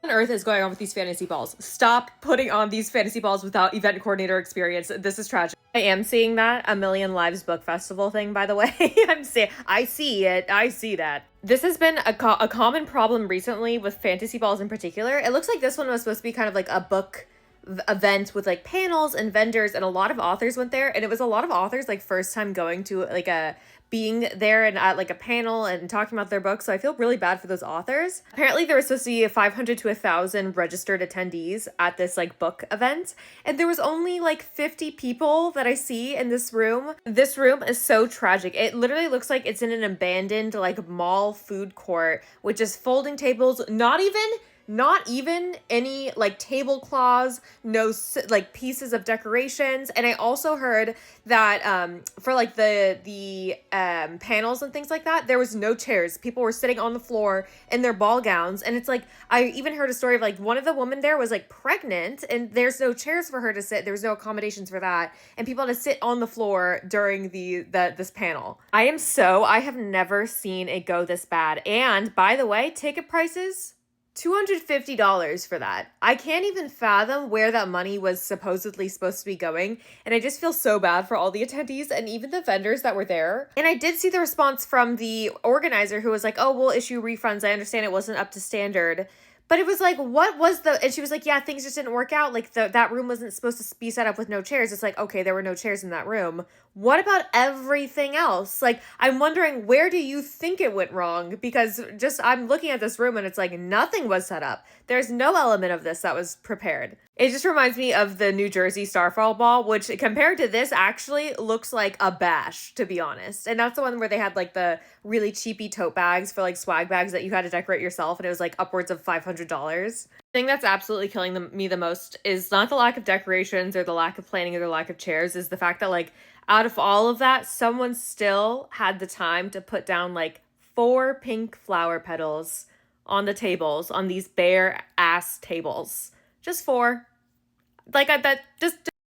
On earth is going on with these fantasy balls? Stop putting on these fantasy balls without event coordinator experience. This is tragic. I am seeing that A Million Lives Book Festival thing, by the way. I see it. I see that. This has been a common problem recently with fantasy balls in particular. It looks like this one was supposed to be kind of like a book event with like panels and vendors, and a lot of authors went there, and it was a lot of authors like first time going to like a being there and at like a panel and talking about their books. So I feel really bad for those authors. Apparently there was supposed to be 500 to 1,000 registered attendees at this like book event, and there was only like 50 people that I see in this room. This room is so tragic. It literally looks like it's in an abandoned like mall food court with just folding tables, not even any like tablecloths, no like pieces of decorations. And I also heard that for like the panels and things like that, there was no chairs. People were sitting on the floor in their ball gowns, and it's like I even heard a story of like one of the women there was like pregnant, and there's no chairs for her to sit. There was no accommodations for that, and people had to sit on the floor during this panel. I have never seen it go this bad. And by the way, ticket prices $250 for that. I can't even fathom where that money was supposedly supposed to be going. And I just feel so bad for all the attendees and even the vendors that were there. And I did see the response from the organizer who was like, oh, we'll issue refunds. I understand it wasn't up to standard. But it was like, what was and she was like, yeah, things just didn't work out. Like that room wasn't supposed to be set up with no chairs. It's like, okay, there were no chairs in that room. What about everything else? Like, I'm wondering, where do you think it went wrong? Because I'm looking at this room and it's like nothing was set up. There's no element of this that was prepared. It just reminds me of the New Jersey Starfall Ball, which compared to this actually looks like a bash, to be honest. And that's the one where they had like the really cheapy tote bags for like swag bags that you had to decorate yourself, and it was like upwards of $500. The thing that's absolutely killing me the most is not the lack of decorations or the lack of planning or the lack of chairs, is the fact that like out of all of that, someone still had the time to put down like 4 pink flower petals on the tables, on these bare ass tables. Just 4. Like that just